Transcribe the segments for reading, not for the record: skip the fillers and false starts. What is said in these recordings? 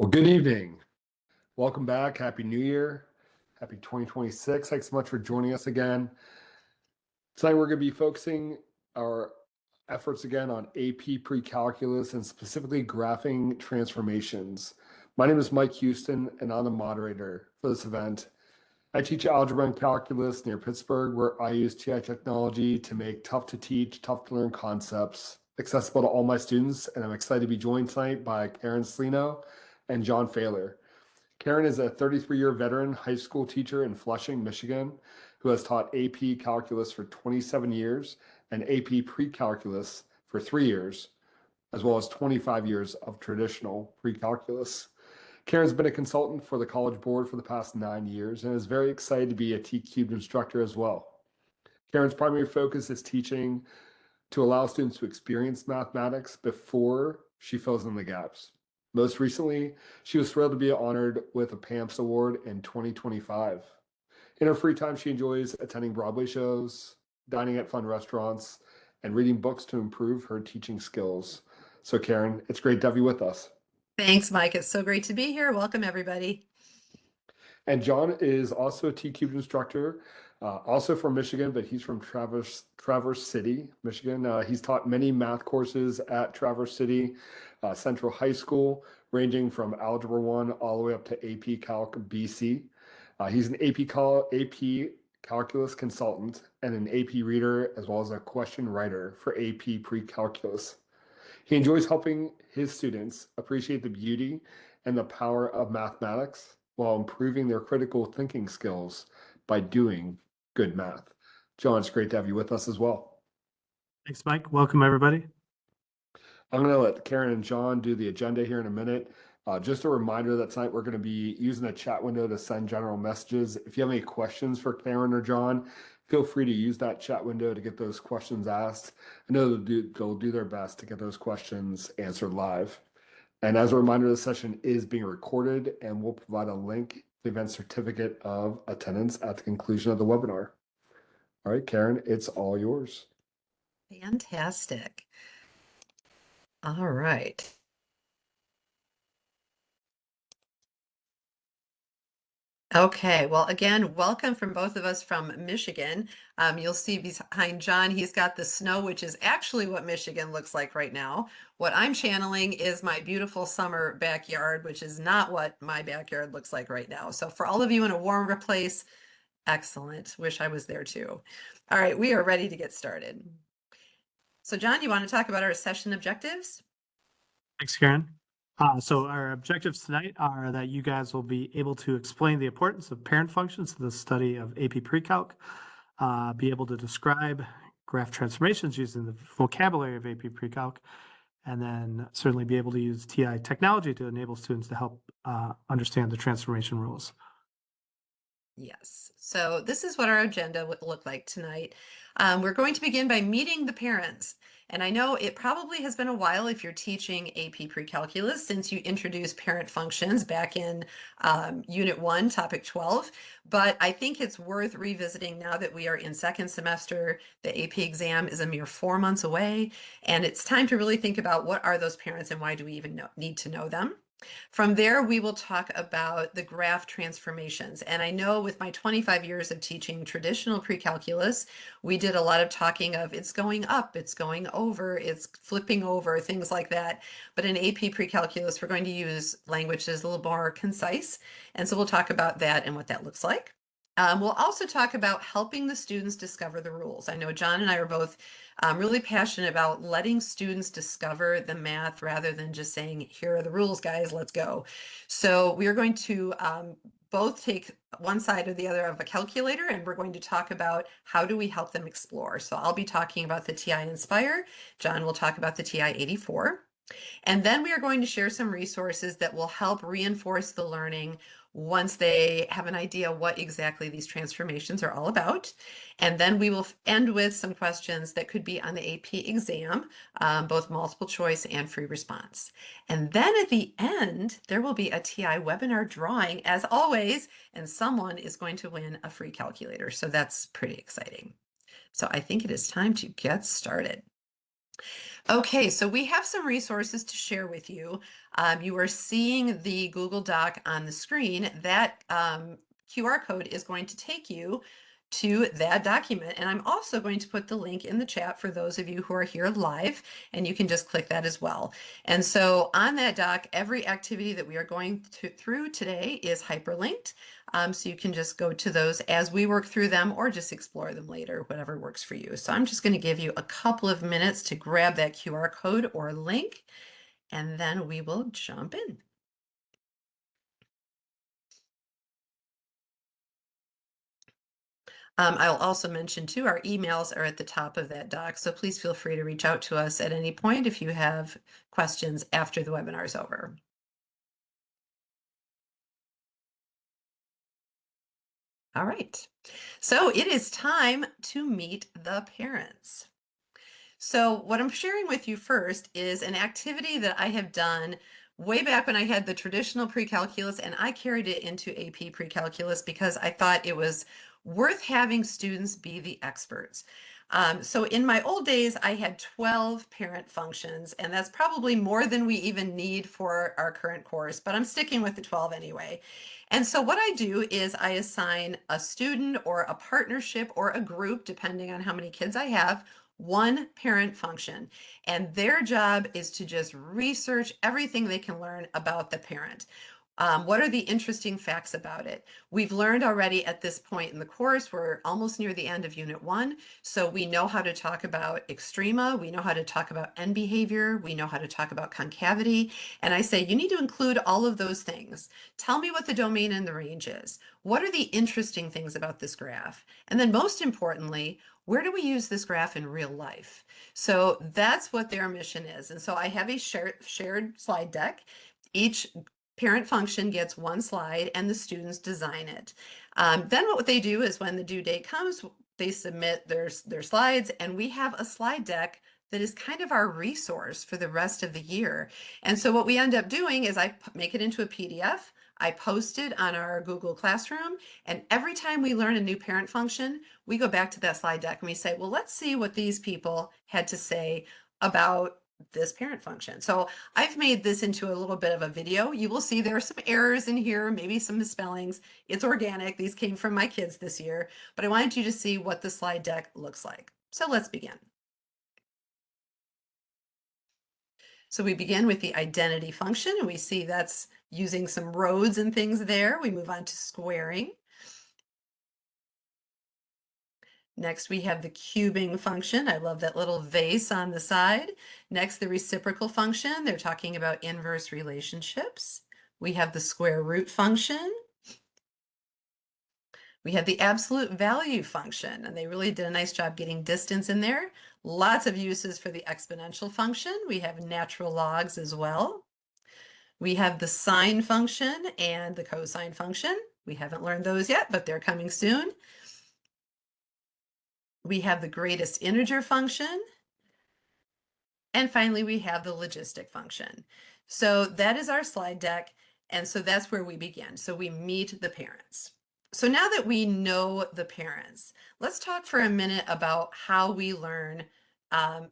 Well, good evening. Welcome back. Happy New Year. Happy 2026. Thanks so much for joining us again. Tonight, we're going to be focusing our efforts again on AP Precalculus and specifically graphing transformations. My name is Mike Houston, and I'm the moderator for this event. I teach algebra and calculus near Pittsburgh, where I use TI technology to make tough to teach, tough to learn concepts accessible to all my students. And I'm excited to be joined tonight by Karen Slino and John Failer. Karen is a 33-year veteran high school teacher in Flushing, Michigan, who has taught AP Calculus for 27 years and AP Precalculus for 3 years, as well as 25 years of traditional Precalculus. Karen's been a consultant for the College Board for the past 9 years and is very excited to be a T-Cubed instructor as well. Karen's primary focus is teaching to allow students to experience mathematics before she fills in the gaps. Most recently, she was thrilled to be honored with a PAMPS Award in 2025. In her free time, she enjoys attending Broadway shows, dining at fun restaurants, and reading books to improve her teaching skills. So Karen, it's great to have you with us. Thanks, Mike. It's so great to be here. Welcome, everybody. And John is also a T-Cubed instructor, also from Michigan, but he's from Traverse City, Michigan. He's taught many math courses at Traverse City Central High School, ranging from Algebra 1 all the way up to AP Calc BC. He's an AP Calculus consultant and an AP reader, as well as a question writer for AP Precalculus. He enjoys helping his students appreciate the beauty and the power of mathematics while improving their critical thinking skills by doing good math. John, it's great to have you with us as well. Thanks, Mike. Welcome, everybody. I'm going to let Karen and John do the agenda here in a minute. Just a reminder that tonight we're going to be using the chat window to send general messages. If you have any questions for Karen or John, feel free to use that chat window to get those questions asked. I know they'll do their best to get those questions answered live. And as a reminder, the session is being recorded, and we'll provide a link to the event certificate of attendance at the conclusion of the webinar. All right, Karen, it's all yours. Fantastic. All right. Okay, well, again, welcome from both of us from Michigan. You'll see behind John, he's got the snow, which is actually what Michigan looks like right now. What I'm channeling is my beautiful summer backyard, which is not what my backyard looks like right now. So for all of you in a warmer place, excellent. Wish I was there too. All right, we are ready to get started. So John, you want to talk about our session objectives? Thanks, Karen. So our objectives tonight are that you guys will be able to explain the importance of parent functions in the study of AP Precalc, be able to describe graph transformations using the vocabulary of AP Precalc, and then certainly be able to use TI technology to enable students to help understand the transformation rules. Yes. So this is what our agenda would look like tonight. We're going to begin by meeting the parents. And I know it probably has been a while if you're teaching AP Precalculus since you introduced parent functions back in Unit 1, Topic 12. But I think it's worth revisiting now that we are in second semester. The AP exam is a mere 4 months away. And it's time to really think about what are those parents and why do we even need to know them. From there, we will talk about the graph transformations. And I know with my 25 years of teaching traditional pre-calculus, we did a lot of talking of it's going up, it's going over, it's flipping over, things like that. But in AP pre-calculus, we're going to use language that is a little more concise. And so we'll talk about that and what that looks like. We'll also talk about helping the students discover the rules. I know John and I are both really passionate about letting students discover the math rather than just saying, here are the rules, guys, let's go. So we are going to both take one side or the other of a calculator, and we're going to talk about how do we help them explore. So I'll be talking about the TI-Nspire. John will talk about the TI-84. And then we are going to share some resources that will help reinforce the learning once they have an idea what exactly these transformations are all about. And then we will end with some questions that could be on the AP exam, both multiple choice and free response. And then at the end, there will be a TI webinar drawing as always, and someone is going to win a free calculator. So that's pretty exciting. So I think it is time to get started. Okay, so we have some resources to share with you. You are seeing the Google Doc on the screen. That QR code is going to take you to that document. And I'm also going to put the link in the chat for those of you who are here live, and you can just click that as well. And so on that doc, every activity that we are going through today is hyperlinked. So you can just go to those as we work through them or just explore them later, whatever works for you. So I'm just going to give you a couple of minutes to grab that QR code or link, and then we will jump in. I'll also mention too, our emails are at the top of that doc, so please feel free to reach out to us at any point if you have questions after the webinar is over. All right, so it is time to meet the parents. So what I'm sharing with you first is an activity that I have done way back when I had the traditional pre-calculus, and I carried it into AP Precalculus because I thought it was worth having students be the experts. So in my old days, I had 12 parent functions, and that's probably more than we even need for our current course, but I'm sticking with the 12 anyway. And so what I do is I assign a student or a partnership or a group, depending on how many kids I have, one parent function, and their job is to just research everything they can learn about the parent. What are the interesting facts about it? We've learned already at this point in the course, we're almost near the end of Unit 1, so we know how to talk about extrema, we know how to talk about end behavior, we know how to talk about concavity, and I say you need to include all of those things. Tell me what the domain and the range is. What are the interesting things about this graph? And then most importantly, where do we use this graph in real life? So that's what their mission is. And so I have a shared slide deck. Each parent function gets one slide and the students design it. Then what they do is when the due date comes, they submit their slides, and we have a slide deck that is kind of our resource for the rest of the year. And so what we end up doing is I make it into a PDF. I post it on our Google Classroom, and every time we learn a new parent function, we go back to that slide deck and we say, well, let's see what these people had to say about this parent function. So I've made this into a little bit of a video. You will see there are some errors in here, maybe some misspellings. It's organic. These came from my kids this year, but I wanted you to see what the slide deck looks like. So let's begin. So we begin with the identity function, and we see that's using some roads and things there. We move on to squaring. Next, we have the cubing function. I love that little vase on the side. Next, the reciprocal function. They're talking about inverse relationships. We have the square root function. We have the absolute value function, and they really did a nice job getting distance in there. Lots of uses for the exponential function. We have natural logs as well. We have the sine function and the cosine function. We haven't learned those yet, but they're coming soon. We have the greatest integer function. And finally, we have the logistic function. So that is our slide deck. And so that's where we begin. So we meet the parents. So now that we know the parents, let's talk for a minute about how we learn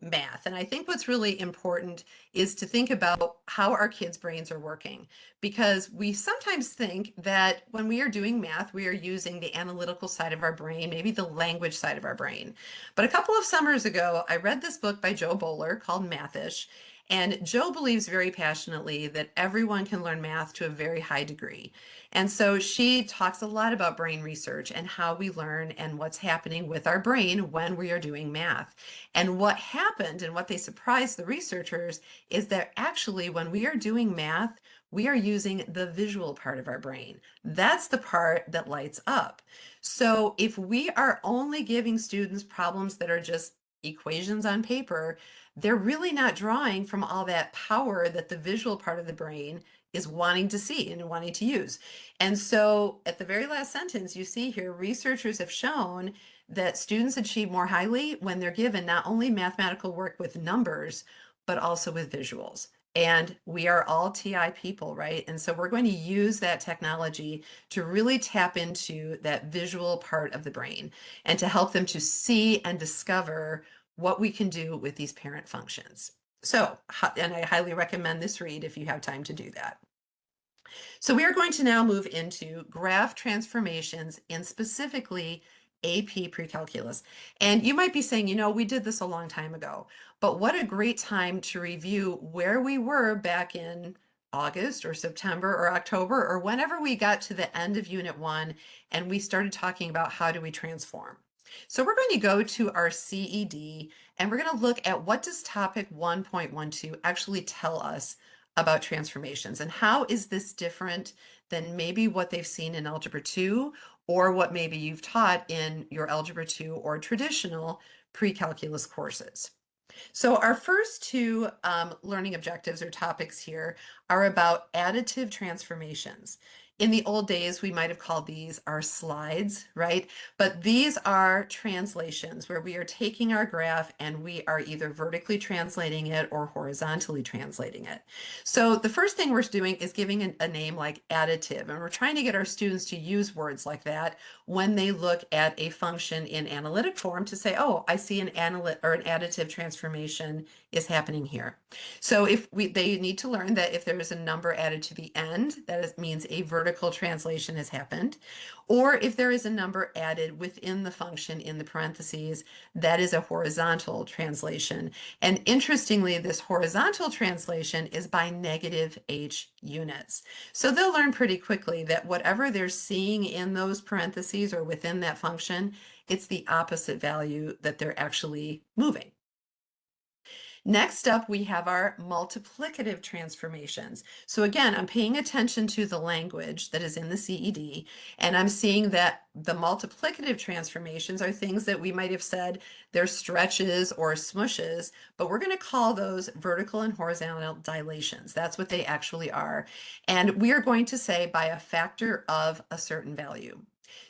math. And I think what's really important is to think about how our kids' brains are working, because we sometimes think that when we are doing math, we are using the analytical side of our brain, maybe the language side of our brain. But a couple of summers ago, I read this book by Joe Bowler called Mathish. And Joe believes very passionately that everyone can learn math to a very high degree. And so she talks a lot about brain research and how we learn and what's happening with our brain when we are doing math. And what happened and what they surprised the researchers is that actually when we are doing math, we are using the visual part of our brain. That's the part that lights up. So if we are only giving students problems that are just equations on paper, they're really not drawing from all that power that the visual part of the brain is wanting to see and wanting to use. And so at the very last sentence, you see here, researchers have shown that students achieve more highly when they're given not only mathematical work with numbers, but also with visuals. And we are all TI people, right? And so we're going to use that technology to really tap into that visual part of the brain and to help them to see and discover what we can do with these parent functions. So, and I highly recommend this read if you have time to do that. So we are going to now move into graph transformations and specifically AP Precalculus. And you might be saying, you know, we did this a long time ago, but what a great time to review where we were back in August or September or October or whenever we got to the end of Unit 1 and we started talking about how do we transform. So we're going to go to our CED and we're going to look at what does topic 1.12 actually tell us about transformations and how is this different than maybe what they've seen in Algebra 2 or what maybe you've taught in your Algebra 2 or traditional pre-calculus courses. So our first two learning objectives or topics here are about additive transformations. In the old days, we might have called these our slides, right? But these are translations where we are taking our graph and we are either vertically translating it or horizontally translating it. So the first thing we're doing is giving a name like additive, and we're trying to get our students to use words like that when they look at a function in analytic form to say, oh, I see an additive transformation is happening here. So they need to learn that if there is a number added to the end, that means a vertical translation has happened. Or if there is a number added within the function in the parentheses, that is a horizontal translation. And interestingly, this horizontal translation is by negative h units. So they'll learn pretty quickly that whatever they're seeing in those parentheses or within that function, it's the opposite value that they're actually moving. Next up, we have our multiplicative transformations. So again, I'm paying attention to the language that is in the CED, and I'm seeing that the multiplicative transformations are things that we might have said they're stretches or smushes, but we're going to call those vertical and horizontal dilations. That's what they actually are. And we are going to say by a factor of a certain value.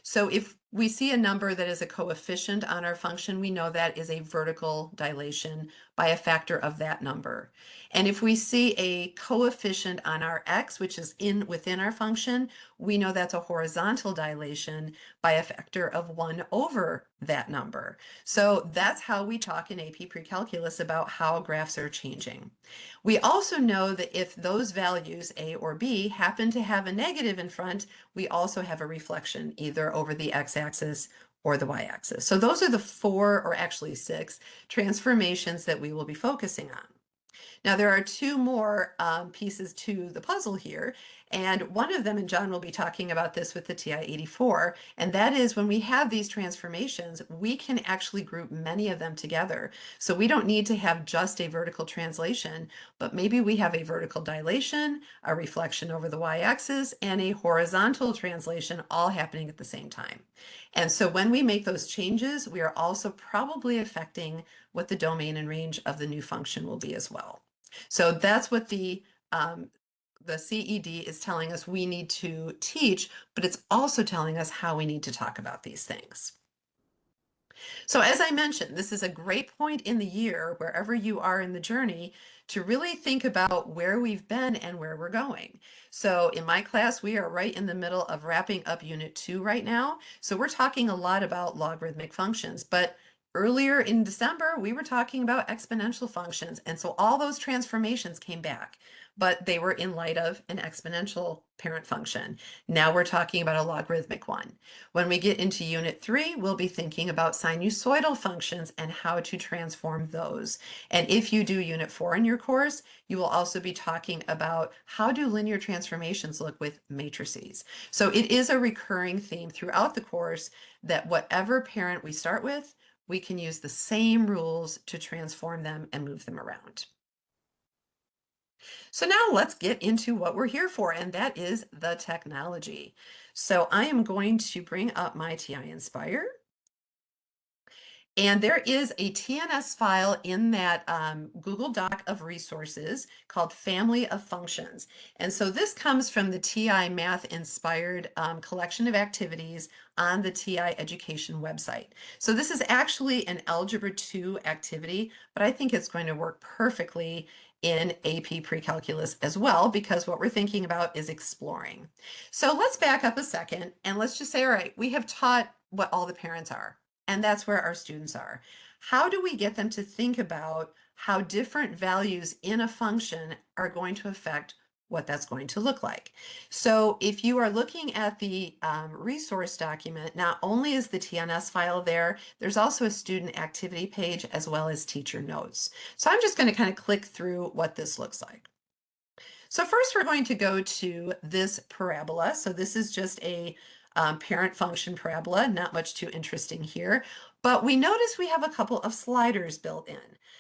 So if we see a number that is a coefficient on our function, we know that is a vertical dilation by a factor of that number. And if we see a coefficient on our x, which is within our function, we know that's a horizontal dilation by a factor of 1 over that number. So that's how we talk in AP Precalculus about how graphs are changing. We also know that if those values, a or b, happen to have a negative in front, we also have a reflection either over the x-axis or the y-axis. So those are the 4, or actually 6, transformations that we will be focusing on. Now there are 2 more pieces to the puzzle here, and one of them, and John will be talking about this with the TI-84, and that is when we have these transformations, we can actually group many of them together. So we don't need to have just a vertical translation, but maybe we have a vertical dilation, a reflection over the y-axis, and a horizontal translation all happening at the same time. And so when we make those changes, we are also probably affecting what the domain and range of the new function will be as well. So that's what the CED is telling us we need to teach, but it's also telling us how we need to talk about these things. So as I mentioned, this is a great point in the year, wherever you are in the journey, to really think about where we've been and where we're going. So in my class, we are right in the middle of wrapping up Unit 2 right now. So we're talking a lot about logarithmic functions, but earlier in December, we were talking about exponential functions. And so all those transformations came back, but they were in light of an exponential parent function. Now we're talking about a logarithmic one. When we get into Unit 3, we'll be thinking about sinusoidal functions and how to transform those. And if you do Unit 4 in your course, you will also be talking about how do linear transformations look with matrices. So it is a recurring theme throughout the course that whatever parent we start with, we can use the same rules to transform them and move them around. So now let's get into what we're here for, and that is the technology. So I am going to bring up my TI-Nspire. And there is a TNS file in that Google Doc of resources called Family of Functions. And so this comes from the TI Math Inspired collection of activities on the TI Education website. So this is actually an Algebra 2 activity, but I think it's going to work perfectly in AP Precalculus as well, because what we're thinking about is exploring. So let's back up a second and let's just say, all right, we have taught what all the parents are. And that's where our students are. how do we get them to think about how different values in a function are going to affect what that's going to look like? So if you are looking at the resource document, not only is the TNS file there, there's also a student activity page as well as teacher notes. So I'm just going to kind of click through what this looks like. So first we're going to go to this parabola. So this is just a parent function parabola, not much too interesting here, but we notice we have a couple of sliders built in.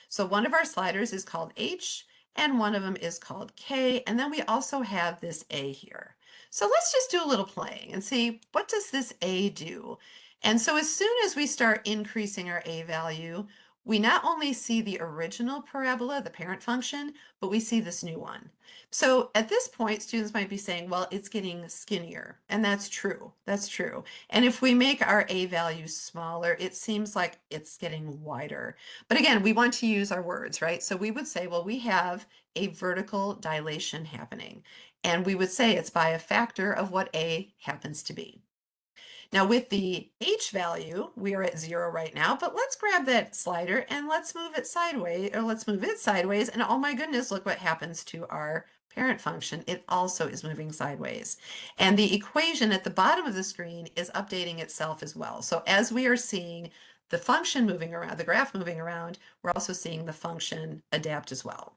So one of our sliders is called H and one of them is called K, and then we also have this A here. So let's just do a little playing and see, what does this A do? And so as soon as we start increasing our A value, we not only see the original parabola, the parent function, but we see this new one. So at this point, students might be saying, well, it's getting skinnier. And that's true. That's true. And if we make our A value smaller, it seems like it's getting wider. But again, we want to use our words, right? So we would say, well, we have a vertical dilation happening. And we would say it's by a factor of what A happens to be. Now with the H value, we are at 0 right now, but let's grab that slider and let's move it sideways, or let's move it sideways, and oh my goodness, look what happens to our parent function. It also is moving sideways. And the equation at the bottom of the screen is updating itself as well. So as we are seeing the function moving around, the graph moving around, we're also seeing the function adapt as well.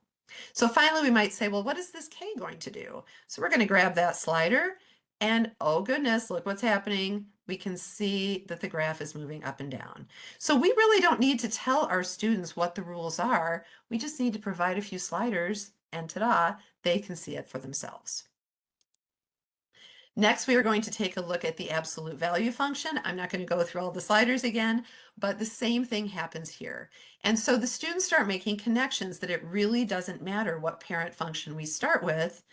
So finally, we might say, well, what is this K going to do? So we're going to grab that slider and oh goodness, look what's happening. We can see that the graph is moving up and down. So we really don't need to tell our students what the rules are. We just need to provide a few sliders and ta-da, they can see it for themselves. Next, we are going to take a look at the absolute value function. I'm not going to go through all the sliders again, but the same thing happens here. And so the students start making connections that it really doesn't matter what parent function we start with,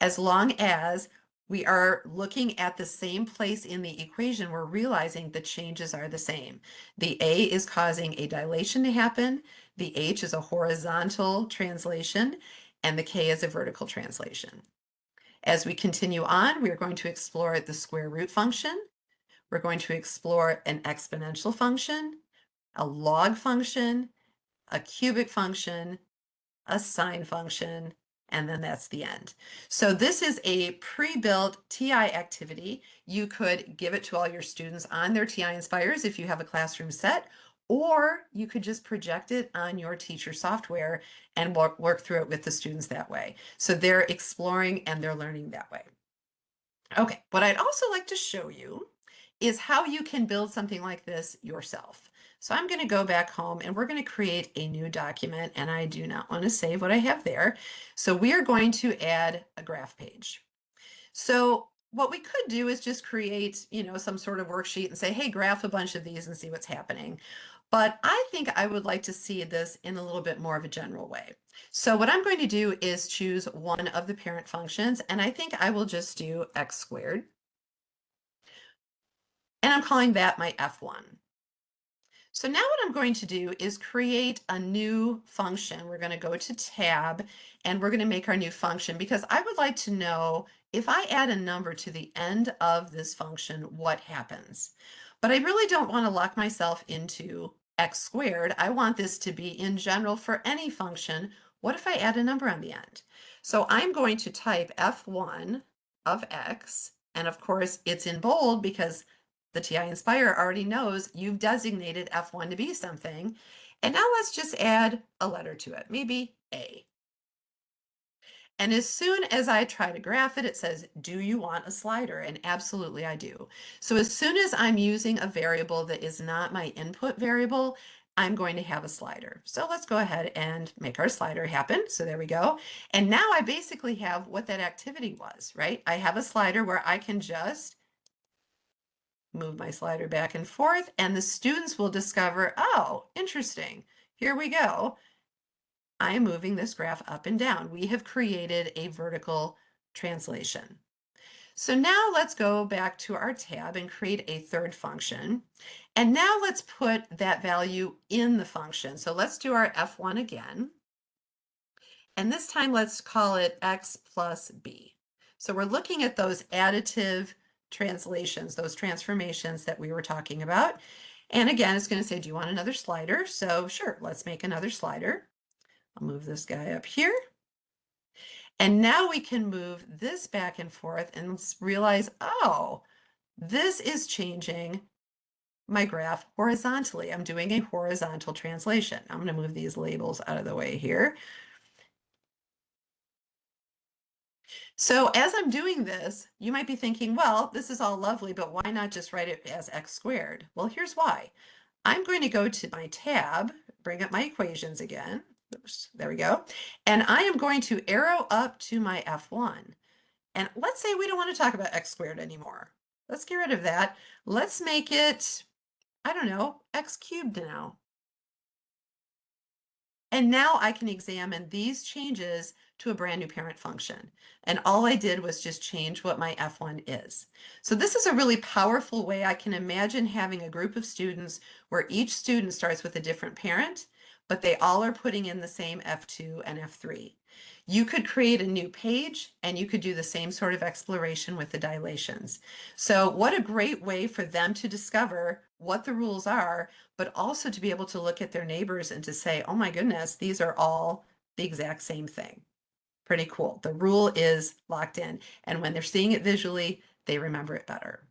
as long as we are looking at the same place in the equation, we're realizing the changes are the same. The A is causing a dilation to happen, the H is a horizontal translation, and the K is a vertical translation. As we continue on, we are going to explore the square root function. We're going to explore an exponential function, a log function, a cubic function, a sine function, and then that's the end. So this is a pre-built TI activity. You could give it to all your students on their TI-Nspires if you have a classroom set, or you could just project it on your teacher software and work through it with the students that way. So they're exploring and they're learning that way. Okay, what I'd also like to show you is how you can build something like this yourself. So I'm going to go back home and we're going to create a new document, and I do not want to save what I have there. So we are going to add a graph page. So what we could do is just create, some sort of worksheet and say, hey, graph a bunch of these and see what's happening. But I think I would like to see this in a little bit more of a general way. So what I'm going to do is choose one of the parent functions, and I think I will just do x squared. And I'm calling that my f1. So now what I'm going to do is create a new function. We're going to go to tab and we're going to make our new function, because I would like to know if I add a number to the end of this function, what happens. But I really don't want to lock myself into x squared. I want this to be in general for any function. What if I add a number on the end? So I'm going to type f1 of x, and of course it's in bold because the TI-Nspire already knows you've designated F1 to be something. And now let's just add a letter to it, maybe A. And as soon as I try to graph it, it says, do you want a slider? And absolutely I do. So as soon as I'm using a variable that is not my input variable, I'm going to have a slider. So let's go ahead and make our slider happen. So there we go. And now I basically have what that activity was, right? I have a slider where I can just move my slider back and forth, and the students will discover, oh, interesting. Here we go. I am moving this graph up and down. We have created a vertical translation. So now let's go back to our tab and create a third function. And now let's put that value in the function. So let's do our F1 again. And this time let's call it x plus b. So we're looking at those additive translations, those transformations that we were talking about. And again, it's going to say, do you want another slider? So sure, let's make another slider. I'll move this guy up here. And now we can move this back and forth and realize, oh, this is changing my graph horizontally. I'm doing a horizontal translation. I'm going to move these labels out of the way here. So as I'm doing this, you might be thinking, well, this is all lovely, but why not just write it as x squared? Well, here's why. I'm going to go to my tab, bring up my equations again. Oops, there we go. And I am going to arrow up to my F1. And let's say we don't want to talk about x squared anymore. Let's get rid of that. Let's make it, I don't know, x cubed now. And now I can examine these changes to a brand new parent function. And all I did was just change what my F1 is. So this is a really powerful way. I can imagine having a group of students where each student starts with a different parent, but they all are putting in the same F2 and F3. You could create a new page and you could do the same sort of exploration with the dilations. So what a great way for them to discover what the rules are, but also to be able to look at their neighbors and to say, oh my goodness, these are all the exact same thing. Pretty cool. The rule is locked in. And when they're seeing it visually, they remember it better.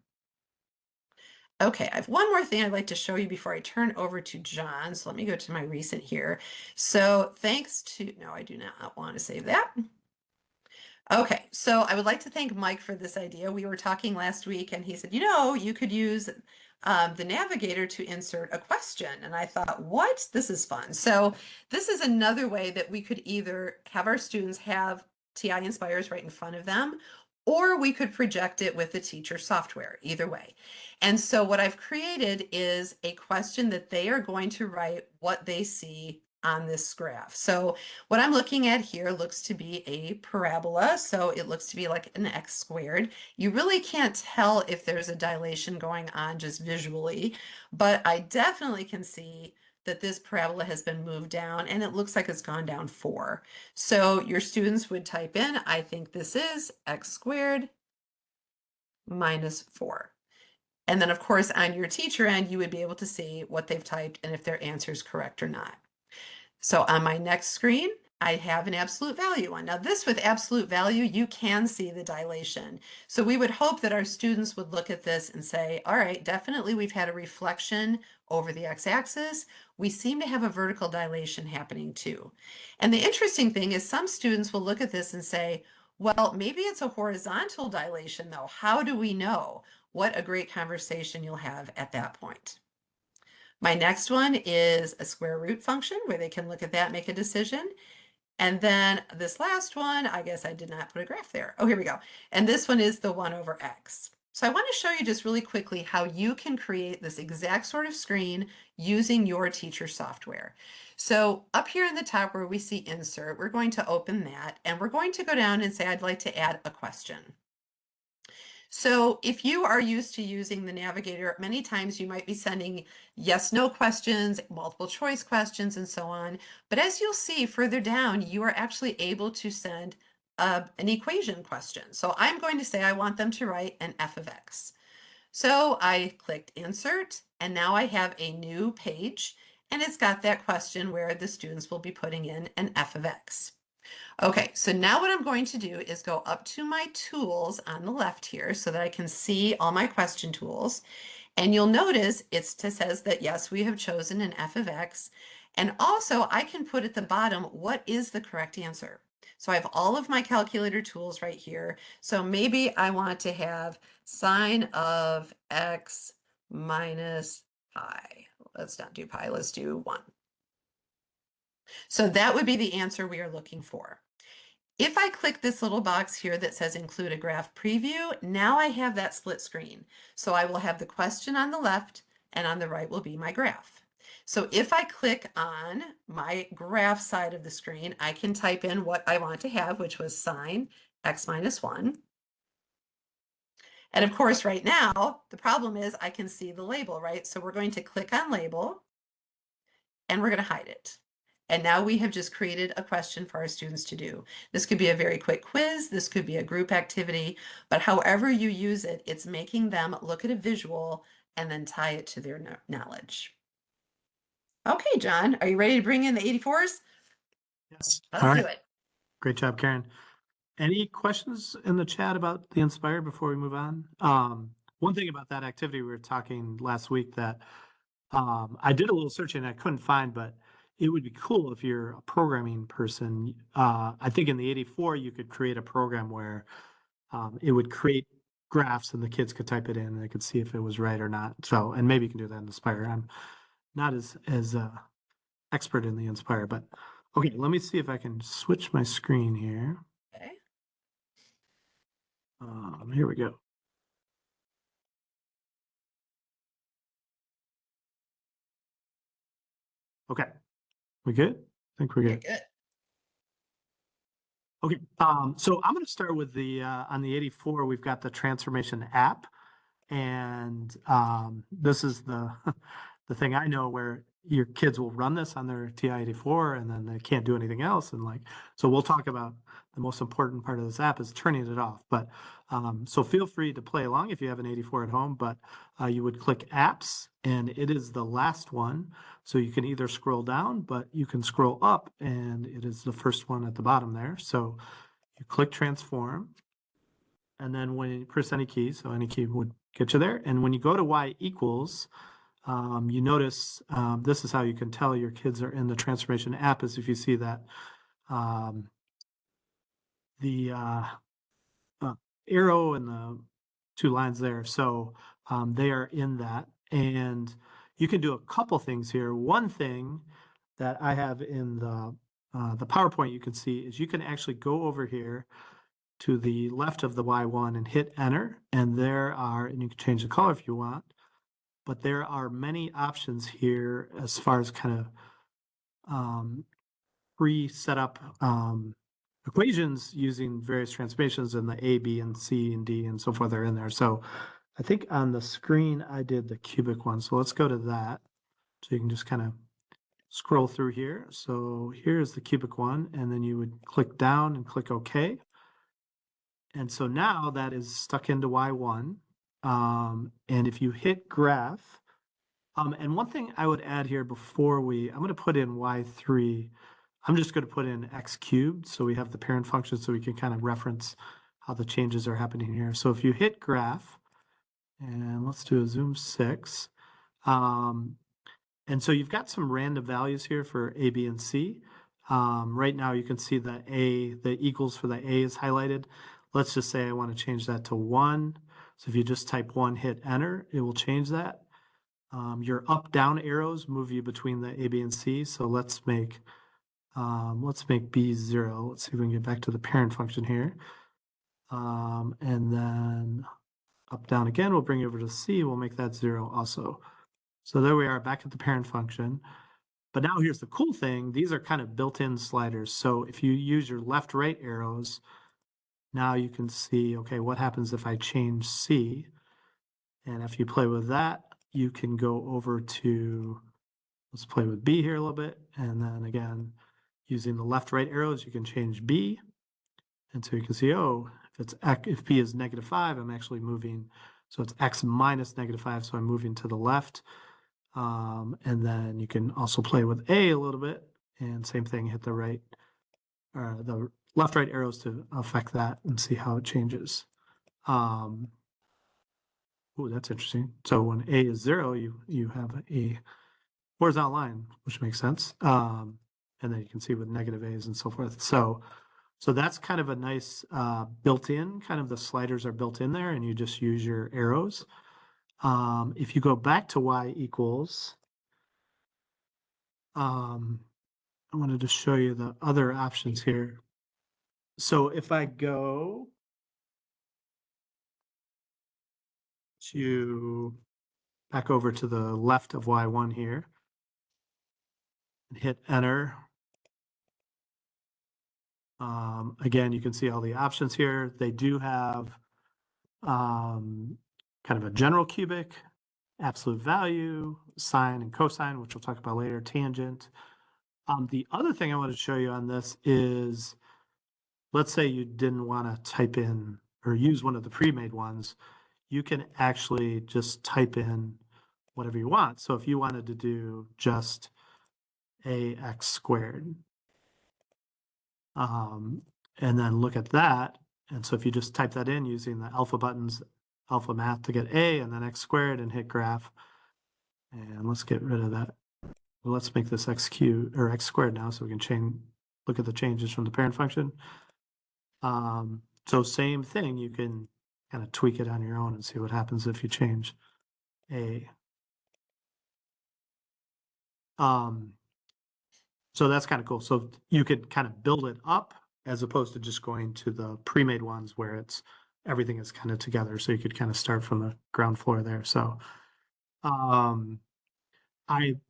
Okay, I have one more thing I'd like to show you before I turn over to John. So let me go to my recent here. So thanks to, no, I do not want to save that. Okay, so I would like to thank Mike for this idea. We were talking last week and he said, you know, you could use the navigator to insert a question. And I thought, what? This is fun. So this is another way that we could either have our students have TI-Nspires right in front of them, or we could project it with the teacher software, either way. And so what I've created is a question that they are going to write what they see on this graph. So what I'm looking at here looks to be a parabola, so it looks to be like an x squared. You really can't tell if there's a dilation going on just visually, but I definitely can see that this parabola has been moved down and it looks like it's gone down 4. So your students would type in, I think this is x squared minus 4. And then of course on your teacher end, you would be able to see what they've typed and if their answer is correct or not. So on my next screen, I have an absolute value one. Now this with absolute value, you can see the dilation. So we would hope that our students would look at this and say, all right, definitely we've had a reflection over the x-axis. We seem to have a vertical dilation happening too. And the interesting thing is some students will look at this and say, well, maybe it's a horizontal dilation though. How do we know? What a great conversation you'll have at that point. My next one is a square root function where they can look at that, make a decision. And then this last one, I guess I did not put a graph there. Oh, here we go. And this one is the 1 over x. So I want to show you just really quickly how you can create this exact sort of screen using your teacher software. So up here in the top where we see insert, we're going to open that and we're going to go down and say, I'd like to add a question. So if you are used to using the navigator, many times you might be sending yes, no questions, multiple choice questions, and so on. But as you'll see further down, you are actually able to send an equation question. So I'm going to say I want them to write an f of x. So I clicked insert, and now I have a new page, and it's got that question where the students will be putting in an f of x. Okay, so now what I'm going to do is go up to my tools on the left here so that I can see all my question tools. And you'll notice it says that yes, we have chosen an f of x. And also I can put at the bottom, what is the correct answer? So I have all of my calculator tools right here. So maybe I want to have sine of x minus pi. Let's not do pi, let's do 1. So that would be the answer we are looking for. If I click this little box here that says include a graph preview, now I have that split screen. So I will have the question on the left and on the right will be my graph. So if I click on my graph side of the screen, I can type in what I want to have, which was sine x minus 1. And of course, right now, the problem is I can see the label, right? So we're going to click on label and we're going to hide it. And now we have just created a question for our students to do. This could be a very quick quiz. This could be a group activity, but however you use it, it's making them look at a visual and then tie it to their knowledge. Okay, John, are you ready to bring in the 84s? Yes. Let's do it. Great job, Karen. Any questions in the chat about the Inspire before we move on? One thing about that activity we were talking last week that I did a little searching and I couldn't find, but it would be cool if you're a programming person. I think in the 84 you could create a program where it would create graphs and the kids could type it in and they could see if it was right or not. So, and maybe you can do that in Inspire. I'm not as expert in the Inspire, but okay, let me see if I can switch my screen here. Okay. Here we go. Okay, we good? I think we're good. Good. Okay, so I'm going to start with the on the 84. We've got the transformation app, and this is the the thing I know where your kids will run this on their TI-84 and then they can't do anything else. And like, so we'll talk about the most important part of this app is turning it off. But so feel free to play along if you have an 84 at home, but you would click apps and it is the last one. So you can either scroll down, but you can scroll up and it is the first one at the bottom there. So you click transform. And then when you press any key, so any key would get you there. And when you go to y equals, you notice this is how you can tell your kids are in the transformation app is if you see that the arrow and the two lines there. So they are in that. And you can do a couple things here. One thing that I have in the PowerPoint you can see is you can actually go over here to the left of the Y1 and hit enter. And there are, and you can change the color if you want, but there are many options here as far as kind of pre-set up equations using various transformations, and the A, B, and C, and D, and so forth are in there. So I think on the screen I did the cubic one. So let's go to that. So you can just kind of scroll through here. So here's the cubic one, and then you would click down and click OK. And so now that is stuck into Y1. And if you hit graph, and one thing I would add here before I'm going to put in Y3. I'm just going to put in X cubed. So we have the parent function so we can kind of reference how the changes are happening here. So if you hit graph, and let's do a zoom 6. And so you've got some random values here for A, B, and C. Right now you can see the equals for the A is highlighted. Let's just say I want to change that to 1. So if you just type 1, hit enter, it will change that. Your up down arrows move you between the A, B, and C. So let's make B 0. Let's see if we can get back to the parent function here. And then up down again, we'll bring it over to C. We'll make that 0 also. So there we are back at the parent function. But now here's the cool thing. These are kind of built-in sliders. So if you use your left-right arrows, now you can see, okay, what happens if I change C? And if you play with that, you can go over to, let's play with B here a little bit. And then again, using the left-right arrows, you can change B. And so you can see, oh, if B is -5, I'm actually moving. So it's X minus -5, so I'm moving to the left. And then you can also play with A a little bit. And same thing, hit the left-right arrows to affect that and see how it changes. Oh, that's interesting. So when A is 0, you have a horizontal line, which makes sense. And then you can see with negative A's and so forth. So that's kind of a nice built-in, kind of the sliders are built in there and you just use your arrows. If you go back to Y equals, I wanted to show you the other options here. So if I go to back over to the left of Y1 here and hit enter. Again, you can see all the options here. They do have kind of a general cubic, absolute value, sine and cosine, which we'll talk about later, tangent. The other thing I wanted to show you on this is, let's say you didn't want to type in or use one of the pre-made ones. You can actually just type in whatever you want. So if you wanted to do just ax squared, and then look at that. And so if you just type that in using the alpha buttons, alpha math to get a, and then x squared and hit graph. And let's get rid of that. Well, let's make this x cubed or x squared now so we can look at the changes from the parent function. So same thing, you can kind of tweak it on your own and see what happens if you change a. So that's kind of cool. So you could kind of build it up as opposed to just going to the pre-made ones where everything is kind of together. So you could kind of start from the ground floor there. So I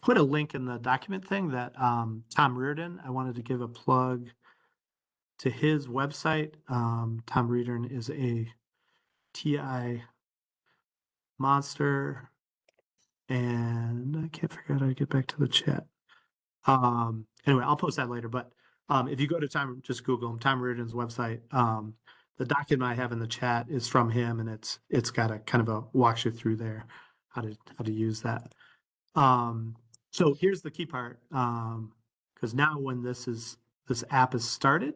put a link in the document thing that Tom Reardon, I wanted to give a plug to his website. Tom Reardon is a TI monster, and I can't figure out how to get back to the chat. Anyway, I'll post that later, but if you go to just Google him, Tom Reardon's website. The document I have in the chat is from him, and it's got a kind of a walks you through there how to use that. So here's the key part, because now when this app is started,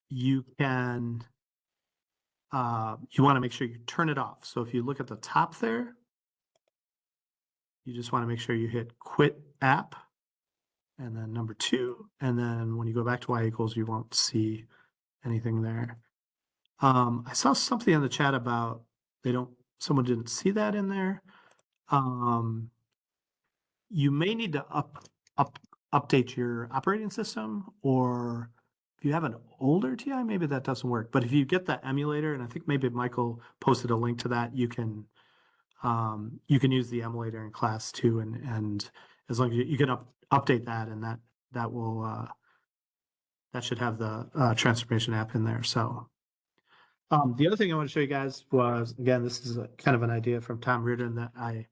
you can you want to make sure you turn it off. So if you look at the top there, you just want to make sure you hit quit app, and then number 2, and then when you go back to y equals, you won't see anything there. I saw something in the chat about someone didn't see that in there. You may need to update your operating system, or if you have an older TI, maybe that doesn't work. But if you get the emulator, and I think maybe Michael posted a link to that, you can use the emulator in class too, and as long as you can update that, and that will that should have the transformation app in there. So the other thing I want to show you guys was, again, this is kind of an idea from Tom Reardon that I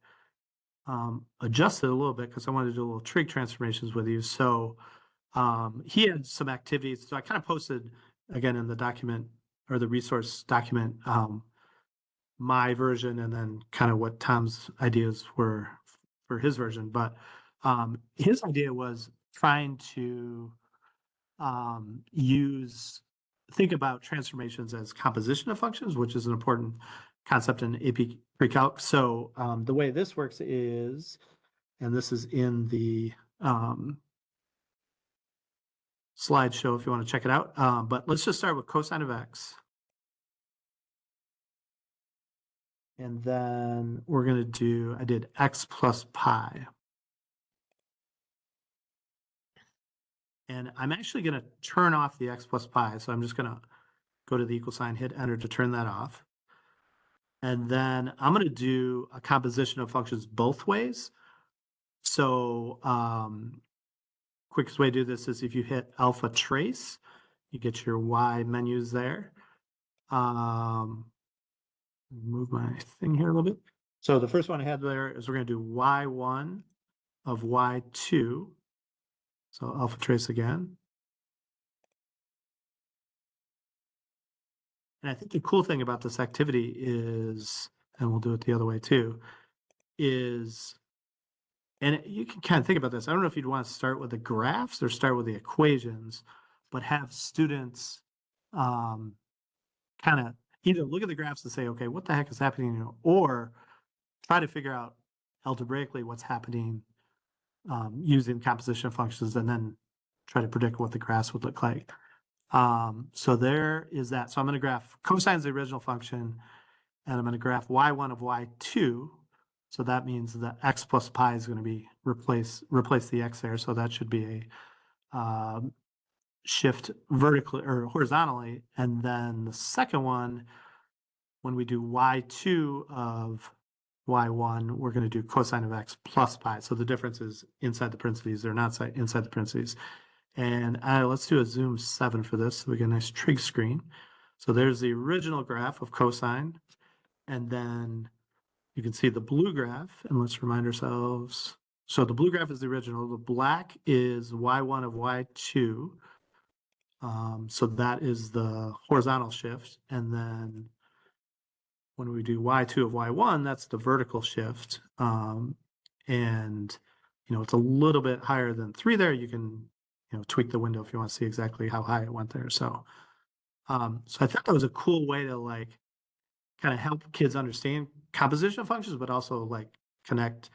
adjusted a little bit because I wanted to do a little trig transformations with you. So he had some activities. So I kind of posted, again, in the document or the resource document, my version, and then kind of what Tom's ideas were for his version. But his idea was trying to think about transformations as composition of functions, which is an important concept in AP Precalc. So the way this works is, and this is in the slideshow if you want to check it out. But let's just start with cosine of x. And then we're going to I did x plus pi. And I'm actually going to turn off the x plus pi. So I'm just going to go to the equal sign, hit enter to turn that off. And then I'm going to do a composition of functions both ways. So quickest way to do this is if you hit alpha trace, you get your Y menus there. Move my thing here a little bit. So the first one I had there is we're going to do Y1 of Y2. So alpha trace again. And I think the cool thing about this activity is, and we'll do it the other way too, is, and you can kind of think about this. I don't know if you'd want to start with the graphs or start with the equations, but have students kind of either look at the graphs and say, okay, what the heck is happening here? Or try to figure out algebraically what's happening using composition functions, and then try to predict what the graphs would look like. So there is that. So I'm going to graph cosine is the original function, and I'm going to graph y1 of y2. So that means the x plus pi is going to be replace the x there. So that should be a shift vertically or horizontally. And then the second one, when we do y2 of y1, we're going to do cosine of x plus pi. So the difference is inside the parentheses or not inside the parentheses. And let's do a zoom 7 for this so we get a nice trig screen. So there's the original graph of cosine. And then you can see the blue graph. And let's remind ourselves. So the blue graph is the original. The black is y1 of y2. So that is the horizontal shift. And then when we do y2 of y1, that's the vertical shift. And, it's a little bit higher than 3 there. You can, tweak the window if you want to see exactly how high it went there. So I thought that was a cool way to like kind of help kids understand composition functions, but also like connect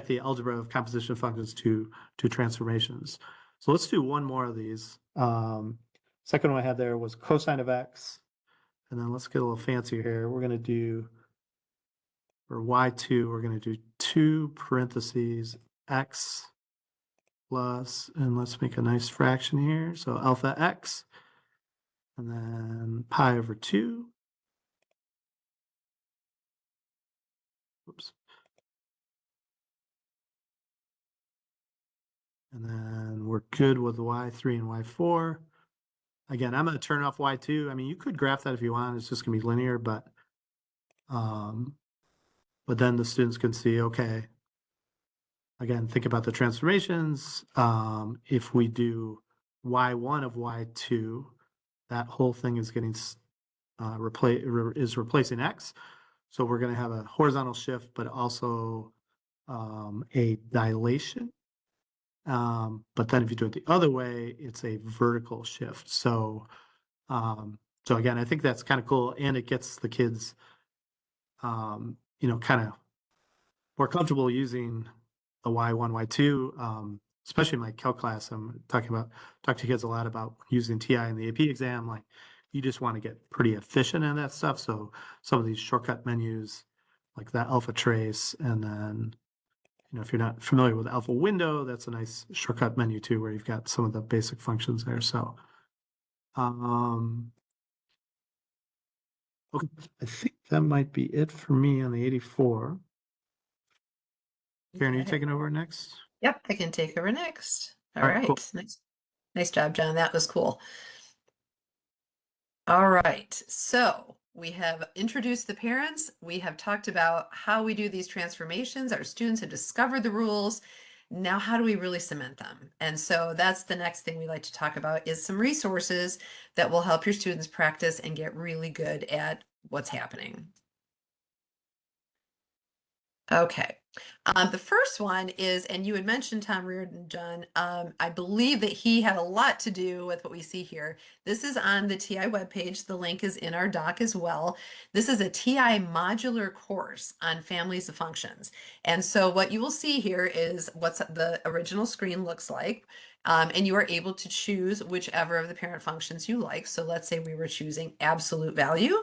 the algebra of composition functions to transformations. So let's do one more of these. Second one I had there was cosine of x. And then let's get a little fancier here. We're going to do, for y2, we're going to do 2 parentheses x plus, and let's make a nice fraction here. So alpha x, and then pi over 2. Oops. And then we're good with y3 and y4. Again, I'm going to turn off y2. I mean, you could graph that if you want. It's just going to be linear, but then the students can see, okay, again, think about the transformations. If we do y1 of y2, that whole thing is getting replacing x. So we're going to have a horizontal shift, but also a dilation. But then if you do it the other way, it's a vertical shift. So again, I think that's kind of cool, and it gets the kids, kind of more comfortable using the y1, y2, especially in my calc class. I'm talk to kids a lot about using TI in the AP exam. Like, you just want to get pretty efficient in that stuff. So some of these shortcut menus, like that alpha trace, and then, if you're not familiar with alpha window, that's a nice shortcut menu too, where you've got some of the basic functions there. So, okay, I think that might be it for me on the 84. Karen, are you Okay. taking over next? Yep, I can take over next. All All right, right. cool. Nice job, John. That was cool. All right. So we have introduced the parents. We have talked about how we do these transformations. Our students have discovered the rules. Now, how do we really cement them? And so that's the next thing we like to talk about, is some resources that will help your students practice and get really good at what's happening. Okay. The first one is, and you had mentioned Tom Reardon, John. I believe that he had a lot to do with what we see here. This is on the TI webpage. The link is in our doc as well. This is a TI modular course on families of functions. And so what you will see here is what the original screen looks like. And you are able to choose whichever of the parent functions you like. So let's say we were choosing absolute value.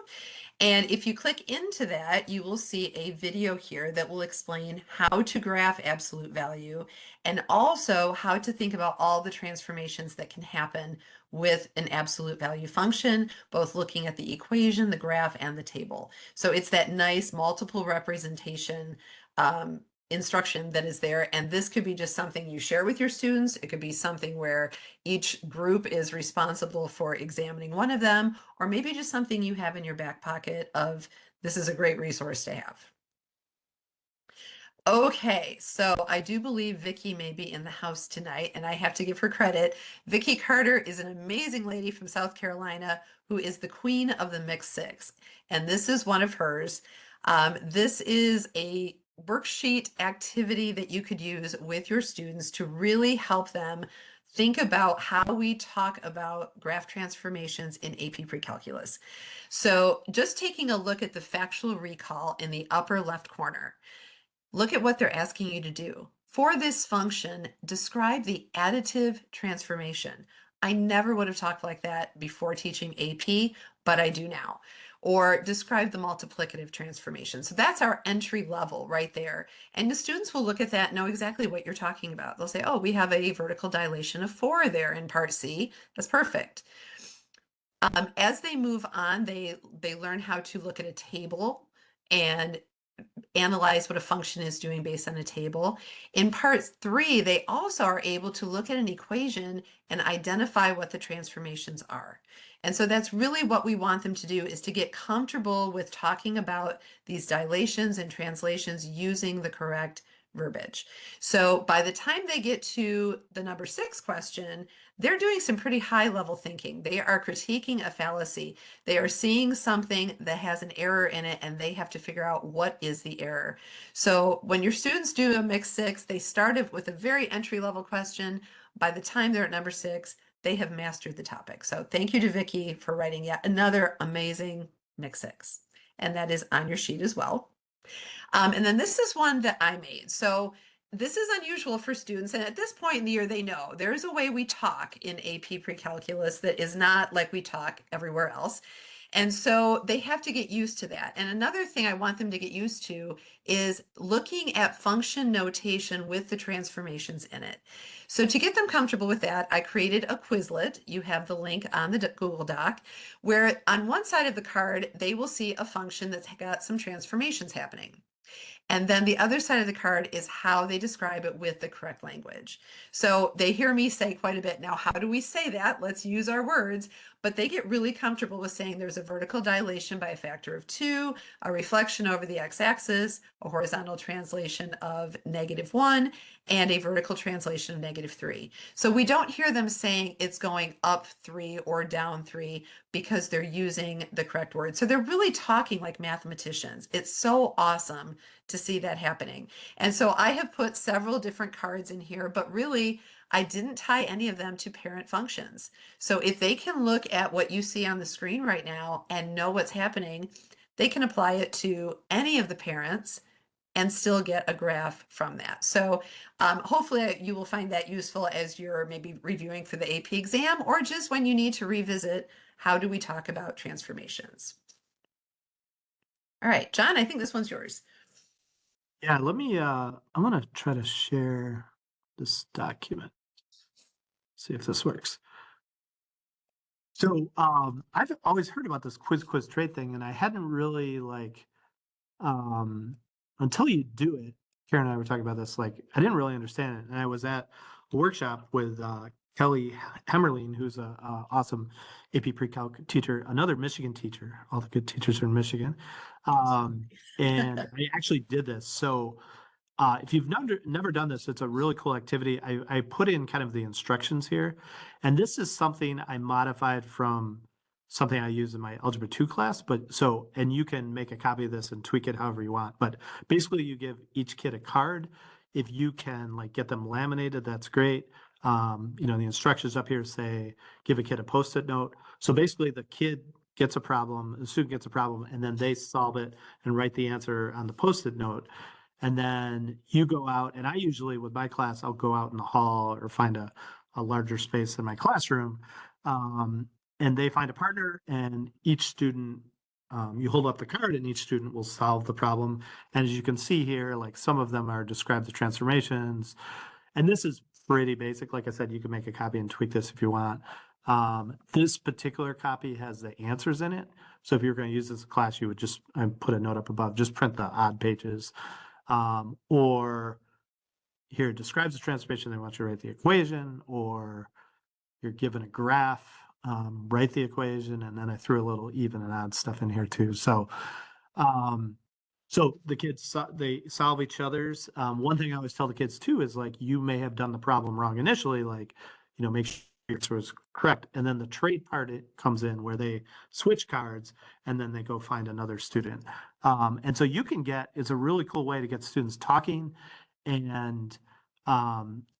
And if you click into that, you will see a video here that will explain how to graph absolute value and also how to think about all the transformations that can happen with an absolute value function, both looking at the equation, the graph, and the table. So it's that nice multiple representation instruction that is there. And this could be just something you share with your students. It could be something where each group is responsible for examining one of them, or maybe just something you have in your back pocket of, this is a great resource to have. Okay, so I do believe Vicki may be in the house tonight, and I have to give her credit. Vicki Carter is an amazing lady from South Carolina who is the queen of the Mix Six, and this is one of hers. This is a worksheet activity that you could use with your students to really help them think about how we talk about graph transformations in AP Precalculus. So just taking a look at the factual recall in the upper left corner. Look at what they're asking you to do. For this function, describe the additive transformation. I never would have talked like that before teaching AP, but I do now. Or describe the multiplicative transformation. So that's our entry level right there. And the students will look at that and know exactly what you're talking about. They'll say, oh, we have a vertical dilation of 4 there in part C. That's perfect. As they move on, they learn how to look at a table and analyze what a function is doing based on a table. In part 3, they also are able to look at an equation and identify what the transformations are. And so that's really what we want them to do, is to get comfortable with talking about these dilations and translations using the correct verbiage. So by the time they get to the number 6 question, they're doing some pretty high level thinking. They are critiquing a fallacy. They are seeing something that has an error in it, and they have to figure out what is the error. So when your students do a mixed 6, they started with a very entry level question. By the time they're at number 6, they have mastered the topic. So thank you to Vicki for writing yet another amazing mixed 6. And that is on your sheet as well. And then this is one that I made. So this is unusual for students. And at this point in the year, they know there's a way we talk in AP Precalculus that is not like we talk everywhere else. And so they have to get used to that. And another thing I want them to get used to is looking at function notation with the transformations in it. So to get them comfortable with that, I created a Quizlet. You have the link on the Google Doc, where on one side of the card, they will see a function that's got some transformations happening. And then the other side of the card is how they describe it with the correct language. So they hear me say quite a bit, now how do we say that? Let's use our words. But they get really comfortable with saying there's a vertical dilation by a factor of 2, a reflection over the x-axis, a horizontal translation of -1, and a vertical translation of -3. So we don't hear them saying it's going up 3 or down 3 because they're using the correct word. So they're really talking like mathematicians. It's so awesome to see that happening. And so I have put several different cards in here, but really I didn't tie any of them to parent functions. So if they can look at what you see on the screen right now and know what's happening, they can apply it to any of the parents and still get a graph from that. So hopefully you will find that useful as you're maybe reviewing for the AP exam, or just when you need to revisit how do we talk about transformations. All right, John, I think this one's yours. Yeah, let me, I'm gonna try to share this document. See if this works. So, I've always heard about this quiz trade thing, and I hadn't really until you do it, Karen and I were talking about this, like, I didn't really understand it. And I was at a workshop with Kelly Hemmerling, who's a awesome AP Pre-Calc teacher, another Michigan teacher. All the good teachers are in Michigan. And I actually did this. So if you've never done this, it's a really cool activity. I put in kind of the instructions here. And this is something I modified from something I use in my Algebra 2 class. But so, and you can make a copy of this and tweak it however you want. But basically, you give each kid a card. If you can like get them laminated, that's great. You know, the instructions up here say give a kid a post-it note. So basically, the kid gets a problem, the student gets a problem, and then they solve it and write the answer on the post-it note. And then you go out, and I usually with my class, I'll go out in the hall or find a larger space in my classroom. And they find a partner, and each student, you hold up the card, and each student will solve the problem. And as you can see here, like some of them are describe the transformations. And this is pretty basic. Like I said, you can make a copy and tweak this if you want. This particular copy has the answers in it. So if you're going to use this in class, you would just put a note up above, just print the odd pages. Or here it describes the transformation, they want you to write the equation, or you're given a graph, write the equation, and then I threw a little even and odd stuff in here too. So, so the kids, they solve each other's. One thing I always tell the kids too is like, you may have done the problem wrong initially, like, you know, make sure your answer was correct. And then the trade part it comes in where they switch cards and then they go find another student. And so you can get, it's a really cool way to get students talking and,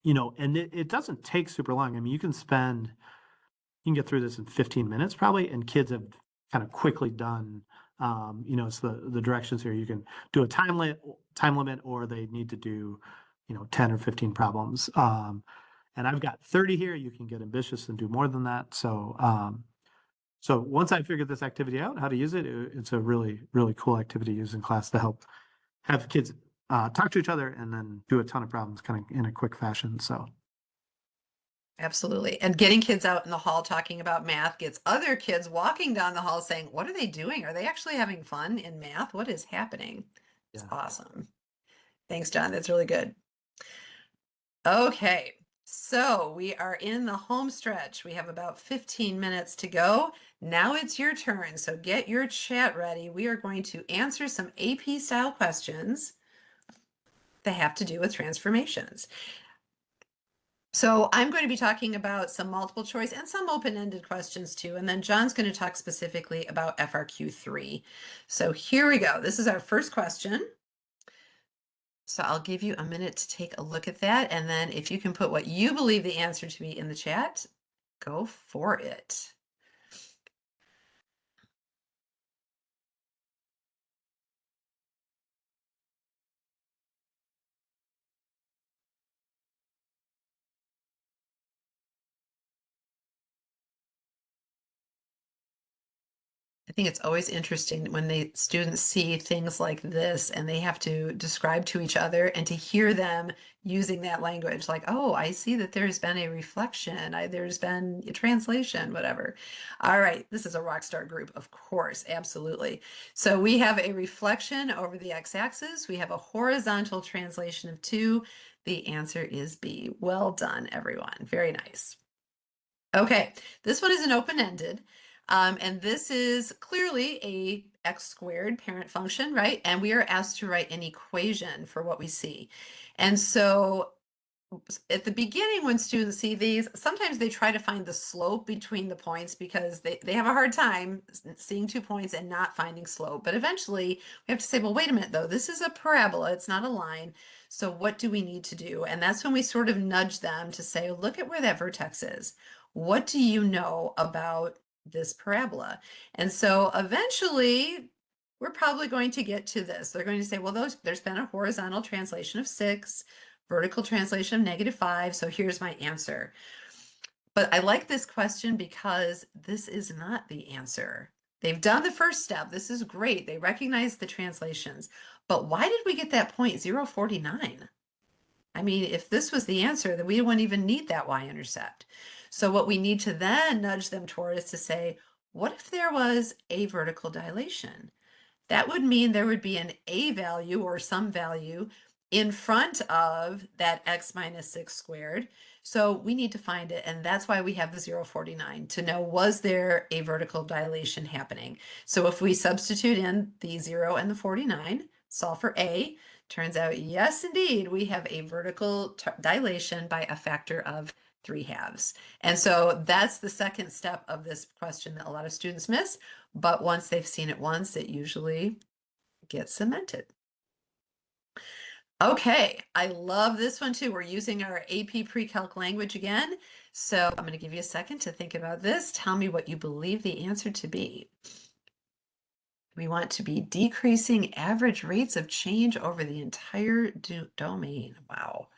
you know, and it doesn't take super long. I mean, you can get through this in 15 minutes probably, and kids have kind of quickly done, you know, it's the directions here. You can do a time limit, or they need to do, you know, 10 or 15 problems. And I've got 30 here. You can get ambitious and do more than that. So, so once I figured this activity out, how to use it, it's a really, really cool activity to use in class to help have kids talk to each other and then do a ton of problems kind of in a quick fashion. So. Absolutely. And getting kids out in the hall talking about math gets other kids walking down the hall saying, what are they doing? Are they actually having fun in math? What is happening? It's awesome. Thanks, John. That's really good. Okay. So we are in the home stretch. We have about 15 minutes to go. Now it's your turn. So get your chat ready. We are going to answer some AP style questions. that have to do with transformations. So I'm going to be talking about some multiple choice and some open-ended questions too. And then John's going to talk specifically about FRQ3. So here we go. This is our first question. So I'll give you a minute to take a look at that. And then if you can put what you believe the answer to be in the chat, go for it. I think it's always interesting when the students see things like this and they have to describe to each other and to hear them using that language like, oh, I see that there's been a reflection, there's been a translation, whatever. All right, this is a rockstar group, of course, absolutely. So we have a reflection over the x-axis. We have a horizontal translation of 2. The answer is B. Well done, everyone. Very nice. Okay, this one is an open-ended. And this is clearly a x squared parent function, right? And we are asked to write an equation for what we see. And so at the beginning, when students see these, sometimes they try to find the slope between the points because they have a hard time seeing 2 points and not finding slope. But eventually we have to say, well, wait a minute though, this is a parabola, it's not a line. So what do we need to do? And that's when we sort of nudge them to say, look at where that vertex is. What do you know about this parabola? And so eventually we're probably going to get to this. They're going to say, well, there's been a horizontal translation of 6, vertical translation of -5. So here's my answer. But I like this question because this is not the answer. They've done the first step. This is great. They recognize the translations. But why did we get that point 0.049? I mean, if this was the answer, then we wouldn't even need that y-intercept. So what we need to then nudge them toward is to say, what if there was a vertical dilation? That would mean there would be an a value or some value in front of that x minus 6 squared. So we need to find it, and that's why we have the 0.049 to know, was there a vertical dilation happening? So if we substitute in the 0 and the 49, solve for a, turns out, yes, indeed, we have a vertical dilation by a factor of 3/2. And so that's the second step of this question that a lot of students miss. But once they've seen it once, it usually gets cemented. Okay, I love this one too. We're using our AP Pre-Calc language again. So I'm going to give you a second to think about this. Tell me what you believe the answer to be. We want to be decreasing average rates of change over the entire domain. Wow.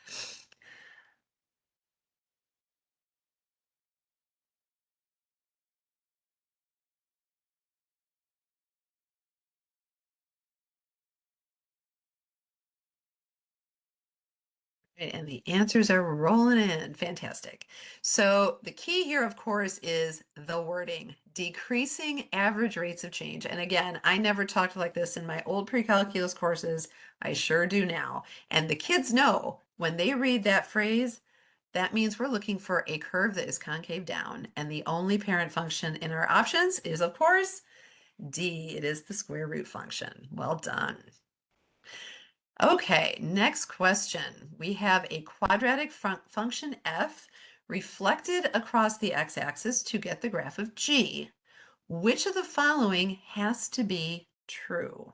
And the answers are rolling in. Fantastic. So the key here, of course, is the wording, decreasing average rates of change. And again, I never talked like this in my old pre-calculus courses. I sure do now. And the kids know when they read that phrase, that means we're looking for a curve that is concave down. And the only parent function in our options is, of course, D. It is the square root function. Well done. Okay, next question. We have a quadratic function f reflected across the x-axis to get the graph of g. Which of the following has to be true?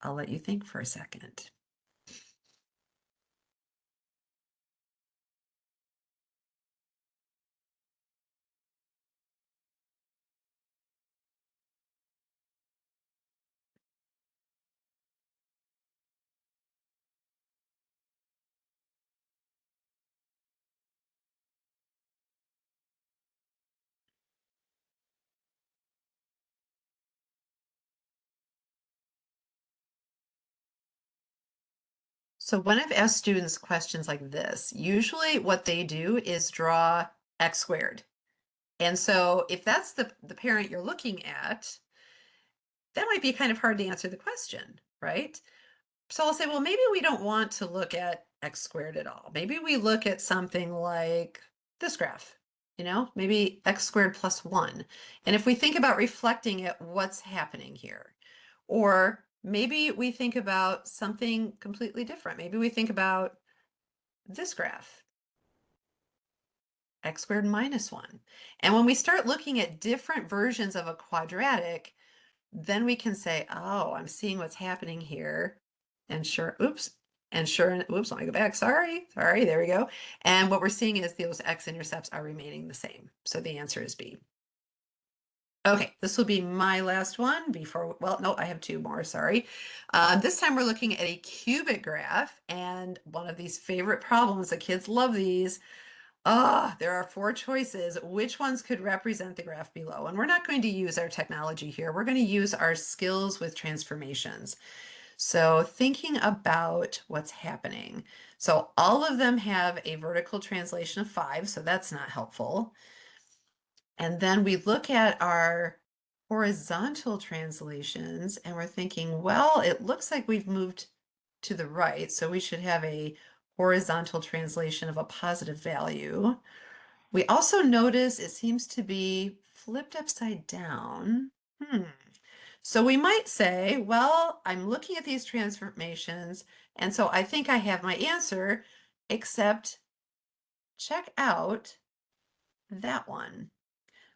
I'll let you think for a second. So when I've asked students questions like this, usually what they do is draw x squared. And so if that's the parent you're looking at, that might be kind of hard to answer the question, right? So I'll say, well, maybe we don't want to look at x squared at all. Maybe we look at something like this graph, maybe x squared plus 1. And if we think about reflecting it, what's happening here? Or maybe we think about something completely different. Maybe we think about this graph, x squared minus 1. And when we start looking at different versions of a quadratic, then we can say, oh, I'm seeing what's happening here. And sure, oops, oops, let me go back. Sorry, there we go. And what we're seeing is those x-intercepts are remaining the same. So the answer is B. Okay, this will be my last one before, well, no, I have two more, sorry. This time we're looking at a cubic graph, and one of these favorite problems, the kids love these. There are four choices. Which ones could represent the graph below? And we're not going to use our technology here. We're going to use our skills with transformations. So thinking about what's happening. So all of them have a vertical translation of 5, so that's not helpful. And then we look at our horizontal translations and we're thinking, well, it looks like we've moved to the right, so we should have a horizontal translation of a positive value. We also notice it seems to be flipped upside down. So we might say, well, I'm looking at these transformations, and so I think I have my answer, except check out that one.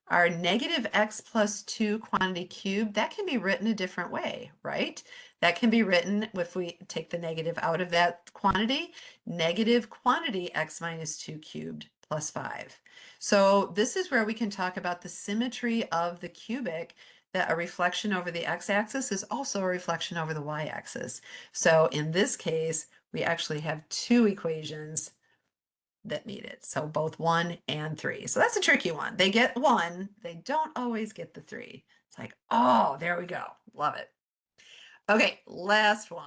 Our negative x plus 2 quantity cubed, that can be written a different way, right? That can be written, if we take the negative out of that quantity, negative quantity x minus 2 cubed plus 5. So this is where we can talk about the symmetry of the cubic, that a reflection over the x-axis is also a reflection over the y-axis. So in this case, we actually have two equations that meet it. So both 1 and 3. So that's a tricky one. They get 1, they don't always get the 3. It's like, oh, there we go. Love it. Okay, last one.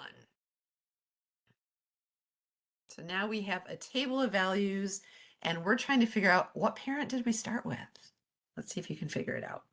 So now we have a table of values and we're trying to figure out what parent did we start with. Let's see if you can figure it out.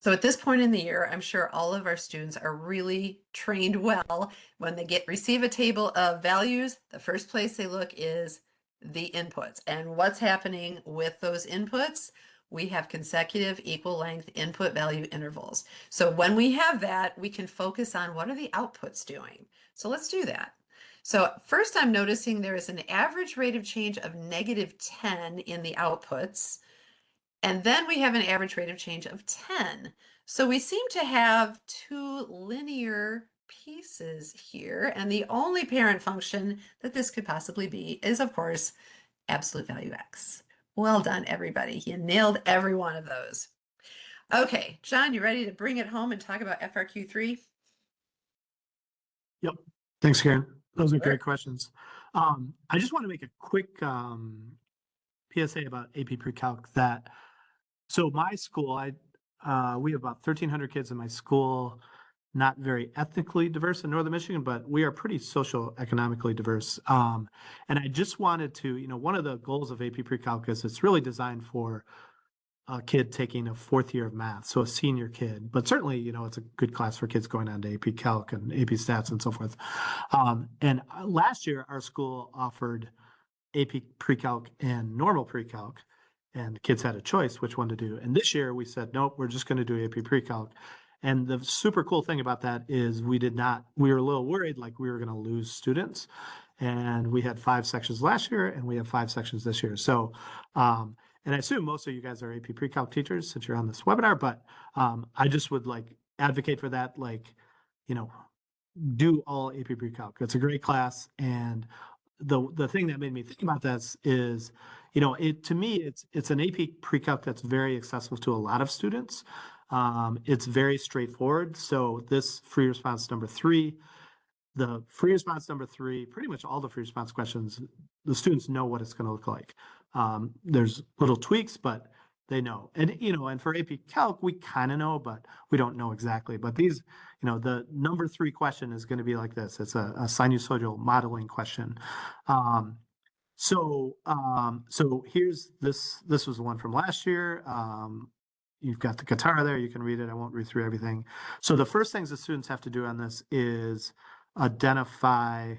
So at this point in the year, I'm sure all of our students are really trained well. When they receive a table of values, the first place they look is the inputs. And what's happening with those inputs? We have consecutive equal length input value intervals. So when we have that, we can focus on what are the outputs doing. So let's do that. So first I'm noticing there is an average rate of change of negative 10 in the outputs. And then we have an average rate of change of 10. So we seem to have two linear pieces here. And the only parent function that this could possibly be is, of course, absolute value x. Well done, everybody. You nailed every one of those. Okay, John, you ready to bring it home and talk about FRQ3? Yep. Thanks, Karen. Those are All right. great questions. I just want to make a quick PSA about AP Pre-Calc that, so my school, we have about 1,300 kids in my school, not very ethnically diverse in Northern Michigan, but we are pretty socio-economically diverse. And I just wanted to, one of the goals of AP Pre-Calc is it's really designed for a kid taking a fourth year of math, so a senior kid. But certainly, it's a good class for kids going on to AP Calc and AP Stats and so forth. And last year, our school offered AP Pre-Calc and normal Pre-Calc, and the kids had a choice which one to do. And this year, we said, nope, we're just going to do AP Pre-Calc. And the super cool thing about that is we were a little worried like we were going to lose students. And we had 5 sections last year and we have 5 sections this year. So, and I assume most of you guys are AP Pre-Calc teachers since you're on this webinar, but I just would advocate for that, do all AP Pre-Calc. It's a great class. And the thing that made me think about this is, to me, it's an AP Pre-Calc that's very accessible to a lot of students. It's very straightforward. So this free response number 3, the free response number 3, pretty much all the free response questions, the students know what it's going to look like. There's little tweaks, but they know. And, and for AP Calc, we kind of know, but we don't know exactly. But these, the number 3 question is going to be like this. It's a sinusoidal modeling question. So here's this was the one from last year. you've got the guitar there, you can read it. I won't read through everything. So the first things the students have to do on this is identify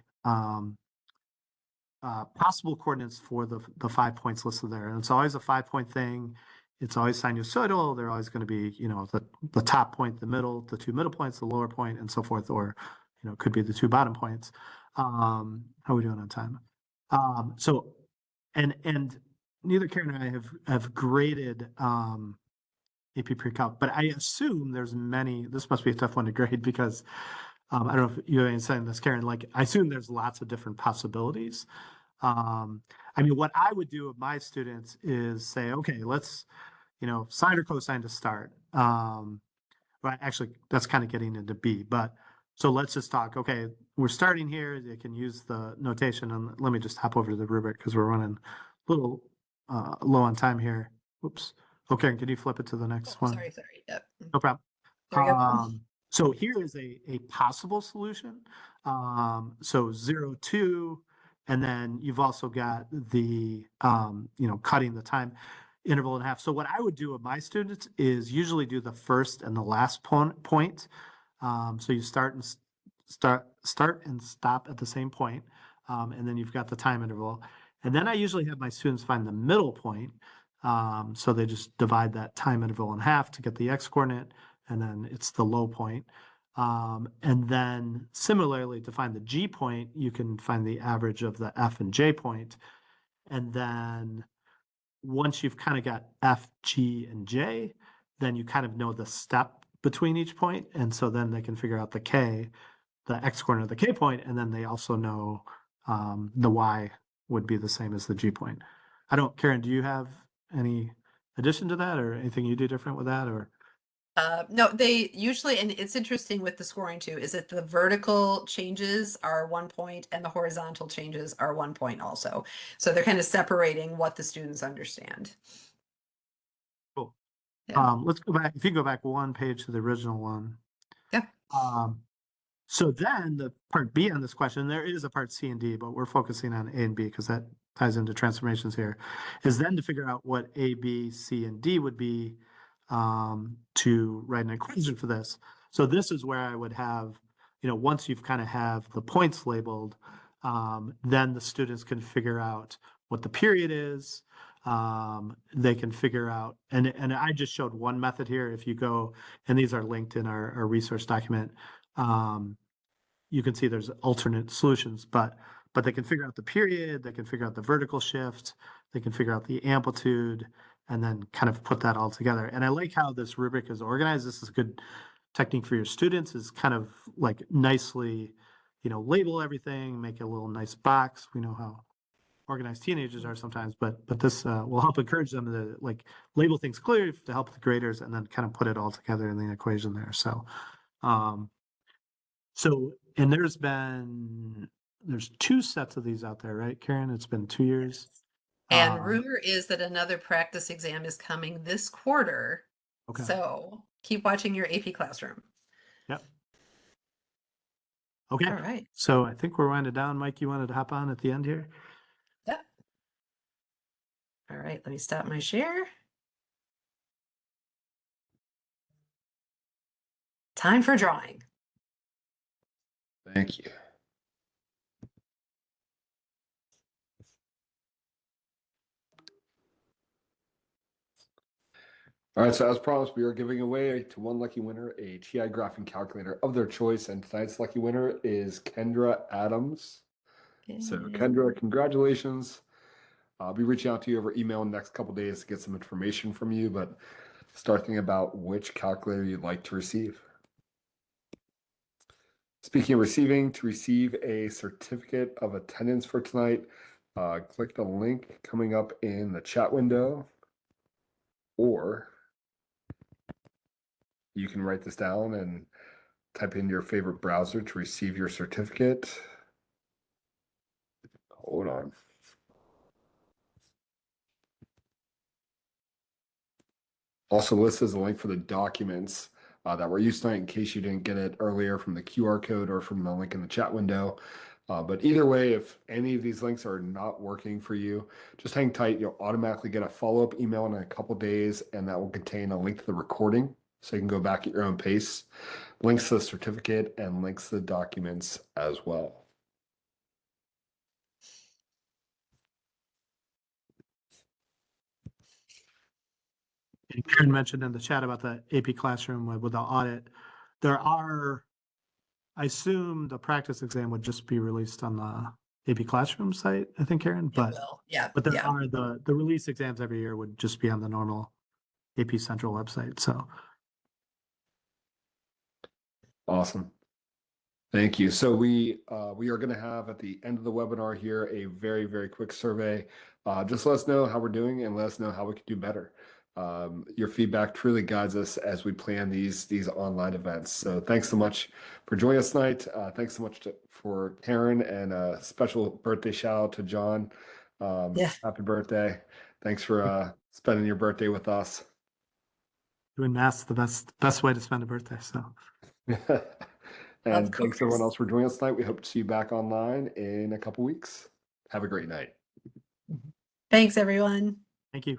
possible coordinates for the 5 points listed there. And it's always a 5-point thing. It's always sinusoidal. They're always going to be, the top point, the middle, the 2 middle points, the lower point, and so forth, or, it could be the 2 bottom points. How are we doing on time? So, and neither Karen and I have graded AP Pre-Calc, but I assume there's many. This must be a tough one to grade because I don't know if you have any saying this, Karen. Like, I assume there's lots of different possibilities. I mean, what I would do with my students is say, okay, let's, sine or cosine to start. But actually, that's kind of getting into B. But so let's just talk. Okay, we're starting here. You can use the notation, and let me just hop over to the rubric because we're running a little low on time here. Whoops. Okay, can you flip it to the next one? Sorry. Yep. No problem. There we go. So here is a possible solution. So 0, 2, and then you've also got the, cutting the time interval in half. So what I would do with my students is usually do the first and the last point. So you start and stop at the same point, and then you've got the time interval. And then I usually have my students find the middle point. So they just divide that time interval in half to get the x coordinate, and then it's the low point. And then similarly, to find the G point, you can find the average of the F and J point. And then once you've kind of got F, G, and J, then you kind of know the step between each point. And so then they can figure out the K, the X coordinate of the K point, and then they also know the Y would be the same as the G point. Karen, do you have any addition to that or anything you do different with that, or? No, they usually, and it's interesting with the scoring too, is that the vertical changes are 1 point and the horizontal changes are 1 point also. So they're kind of separating what the students understand. Cool. Yeah. Let's go back. If you go back 1 page to the original one. Yeah. So then the part B on this question, there is a part C and D, but we're focusing on A and B because that ties into transformations here, is then to figure out what A, B, C, and D would be to write an equation for this. So this is where I would have, once you've kind of have the points labeled, then the students can figure out what the period is. They can figure out, and I just showed one method here. If you go, and these are linked in our resource document, you can see there's alternate solutions, but they can figure out the period, they can figure out the vertical shift, they can figure out the amplitude, and then kind of put that all together. And I like how this rubric is organized. This is a good technique for your students, is kind of like nicely, label everything, make a little nice box. We know how organized teenagers are sometimes, but this will help encourage them to like label things clearly to help the graders, and then kind of put it all together in the equation there. So, and there's 2 sets of these out there, right, Karen? It's been 2 years. And rumor is that another practice exam is coming this quarter. Okay. So keep watching your AP Classroom. Yep. Okay. All right. So I think we're winding down. Mike, you wanted to hop on at the end here? Yep. All right, let me stop my share. Time for drawing. Thank you. All right, so as promised, we are giving away to one lucky winner a TI graphing calculator of their choice, and tonight's lucky winner is Kendra Adams. So Kendra, congratulations. I'll be reaching out to you over email in the next couple days to get some information from you, but start thinking about which calculator you'd like to receive. Speaking of receiving, to receive a certificate of attendance for tonight, click the link coming up in the chat window, or you can write this down and type in your favorite browser to receive your certificate. Hold on. Also listed as a link for the documents that were used tonight in case you didn't get it earlier from the QR code or from the link in the chat window. But either way, if any of these links are not working for you, just hang tight. You'll automatically get a follow-up email in a couple days, and that will contain a link to the recording, so you can go back at your own pace, links to the certificate, and links to the documents as well. And Karen mentioned in the chat about the AP Classroom with the audit. There are, I assume the practice exam would just be released on the AP Classroom site, I think, Karen, It but will. Yeah. there Yeah. are the release exams every year would just be on the normal AP Central website. So Awesome. Thank you. So we are going to have at the end of the webinar here a very, very quick survey. Just let us know how we're doing and let us know how we can do better. Your feedback truly guides us as we plan these online events. So thanks so much for joining us tonight. Thanks so much for Karen, and a special birthday shout out to John. Yeah. Happy birthday. Thanks for spending your birthday with us. doing math's the best way to spend a birthday. So And Of thanks everyone course. else for joining us tonight. We hope to see you back online in a couple weeks. Have a great night. Thanks, everyone. thank you.